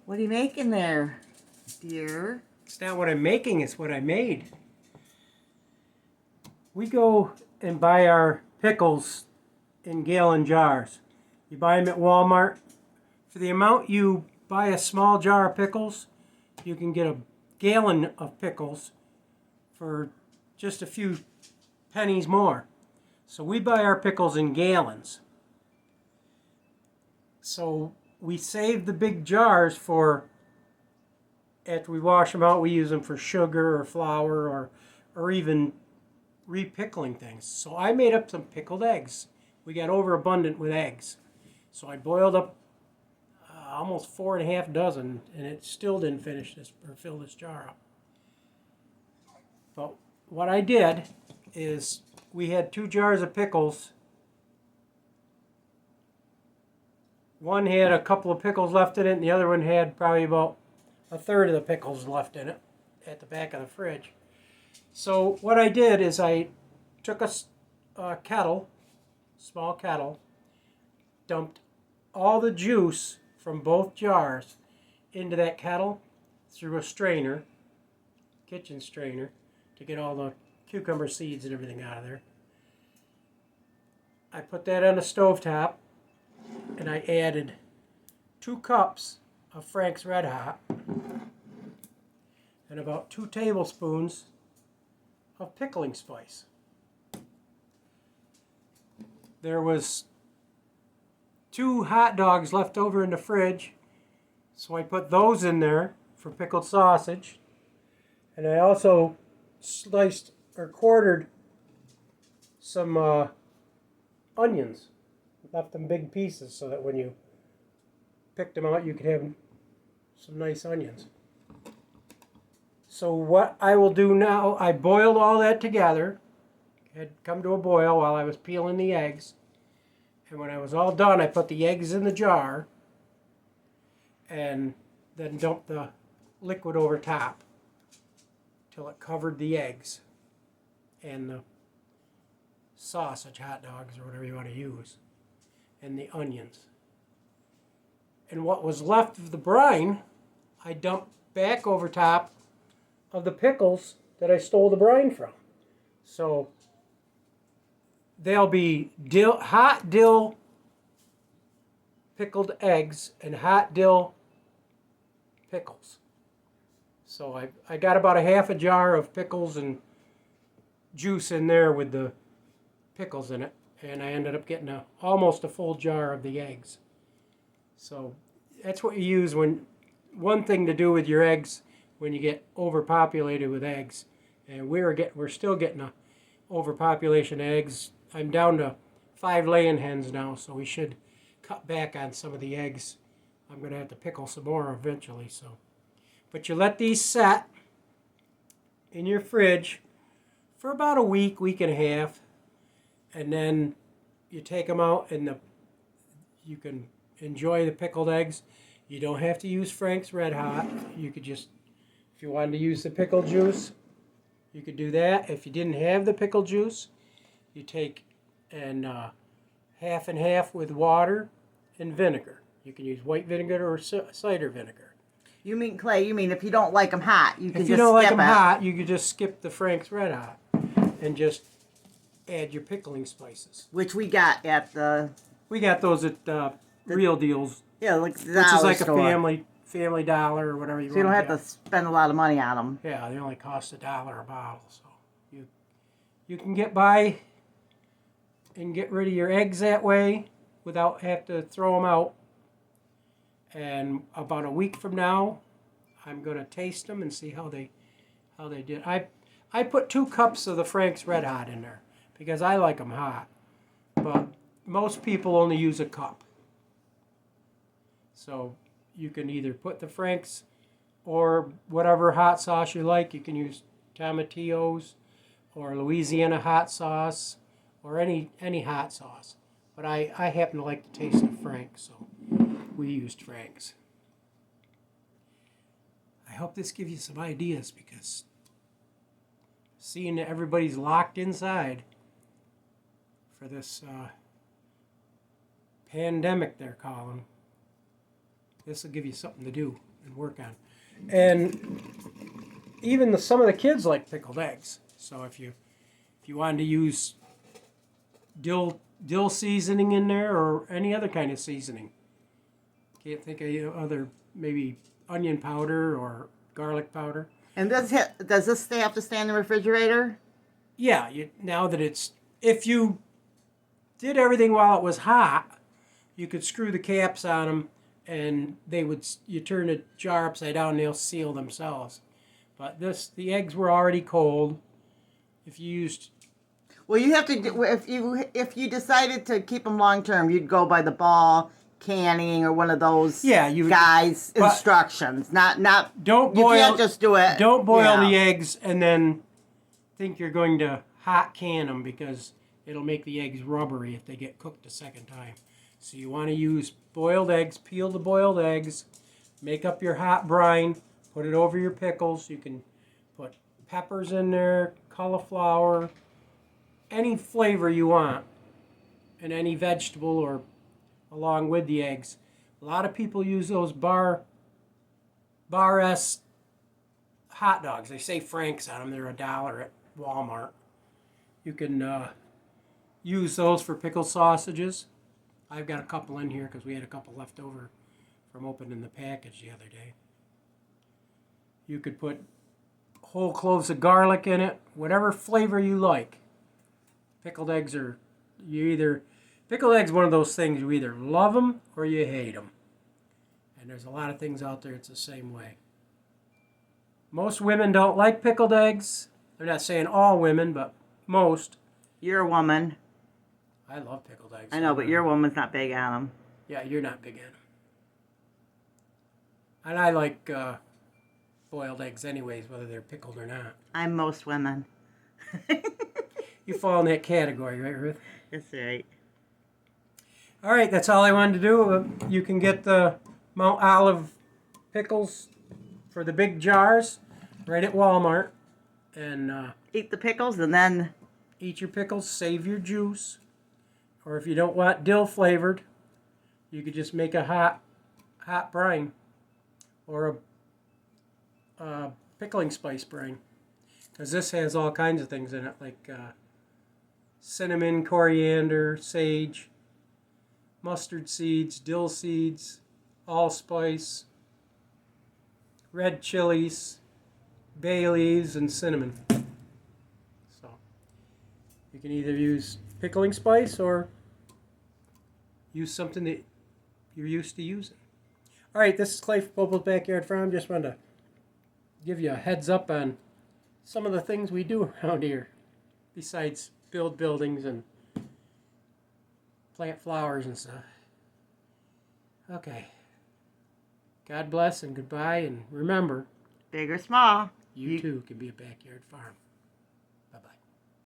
What are you making there, dear? It's not what I'm making, it's what I made. We go and buy our pickles in gallon jars. You buy them at Walmart. For the amount you buy a small jar of pickles, you can get a gallon of pickles for just a few pennies more. So we buy our pickles in gallons. So we save the big jars for, after we wash them out, we use them for sugar or flour or even repickling things. So I made up some pickled eggs. We got overabundant with eggs. So I boiled up almost 4.5 dozen, and it still didn't finish this or fill this jar up. But what I did is we had 2 jars of pickles. One had a couple of pickles left in it, and the other one had probably about a third of the pickles left in it at the back of the fridge. So what I did is I took a kettle, small kettle, dumped all the juice from both jars into that kettle through a strainer, kitchen strainer, to get all the cucumber seeds and everything out of there. I put that on the stovetop, and I added 2 cups of Frank's Red Hot and about 2 tablespoons of pickling spice. There was 2 hot dogs left over in the fridge, so I put those in there for pickled sausage. And I also sliced or quartered some onions, left them big pieces so that when you picked them out you could have some nice onions. So what I will do now, I boiled all that together, had come to a boil while I was peeling the eggs. And when I was all done, I put the eggs in the jar and then dumped the liquid over top till it covered the eggs and the sausage, hot dogs, or whatever you want to use, and the onions. And what was left of the brine, I dumped back over top of the pickles that I stole the brine from. So there'll be hot dill pickled eggs and hot dill pickles. So I got about a half a jar of pickles and juice in there with the pickles in it, and I ended up getting almost a full jar of the eggs. So that's what you use when, one thing to do with your eggs when you get overpopulated with eggs. And we're still getting a overpopulation of eggs. I'm down to 5 laying hens now, so we should cut back on some of the eggs. I'm going to have to pickle some more eventually. But you let these set in your fridge for about a week, week and a half, and then you take them out and you can enjoy the pickled eggs. You don't have to use Frank's Red Hot. You could just, if you wanted to use the pickle juice, you could do that. If you didn't have the pickle juice, you take and half and half with water and vinegar. You can use white vinegar or cider vinegar. You mean, Clay, you mean if you don't like them hot, you can If just you don't like skip them it. hot, you could just skip the Frank's Red Hot and just add your pickling spices. Which we got at the... We got those at Real Deals, Yeah, like the which is like store. a family dollar or whatever you want. So you don't have to spend a lot of money on them. Yeah, they only cost $1 a bottle, so you can get by and get rid of your eggs that way without have to throw them out. And about a week from now, I'm going to taste them and see how they did. I put 2 cups of the Frank's Red Hot in there because I like them hot, but most people only use a cup. So you can either put the Frank's or whatever hot sauce you like. You can use Tomatillo's or Louisiana hot sauce or any hot sauce. But I happen to like the taste of Frank's, so we used Frank's. I hope this gives you some ideas, because seeing that everybody's locked inside for this pandemic they're calling, this will give you something to do. and work on. And even some of the kids like pickled eggs. So if you wanted to use dill seasoning in there or any other kind of seasoning, can't think of other, maybe onion powder or garlic powder. And does this have to stay in the refrigerator? Yeah, now that if you did everything while it was hot, you could screw the caps on them, and you turn the jar upside down, and they'll seal themselves. But the eggs were already cold. If you used, Well, you have to if you decided to keep them long term, you'd go by the ball canning or one of those guys instructions. Not don't boil. You can't just do it. Don't boil the eggs and then think you're going to hot can them, because it'll make the eggs rubbery if they get cooked a second time. So you want to use boiled eggs. Peel the boiled eggs. Make up your hot brine. Put it over your pickles. You can put peppers in there, cauliflower, any flavor you want, and any vegetable or along with the eggs. A lot of people use those Bar-S hot dogs. They say Frank's on them. They're $1 at Walmart. You can use those for pickled sausages. I've got a couple in here because we had a couple left over from opening the package the other day. You could put whole cloves of garlic in it, whatever flavor you like. Pickled eggs pickled eggs one of those things, you either love them or you hate them. And there's a lot of things out there it's the same way. Most women don't like pickled eggs. They're not saying all women, but most. You're a woman. I love pickled eggs. I know, but your woman's not big on them. Yeah, you're not big on them. And I like boiled eggs anyways, whether they're pickled or not. I'm most women. You fall in that category, right, Ruth? That's right. All right, that's all I wanted to do. You can get the Mount Olive pickles for the big jars right at Walmart. And Eat the pickles and then eat your pickles, save your juice. Or if you don't want dill flavored, you could just make a hot brine or a pickling spice brine. Because this has all kinds of things in it, like cinnamon, coriander, sage, mustard seeds, dill seeds, allspice, red chilies, bay leaves, and cinnamon. So you can either use pickling spice or use something that you're used to using. All right, this is Clay from Popo's Backyard Farm. Just wanted to give you a heads up on some of the things we do around here besides build buildings and plant flowers and stuff. Okay. God bless and goodbye, and remember, big or small. you too can be a backyard farm.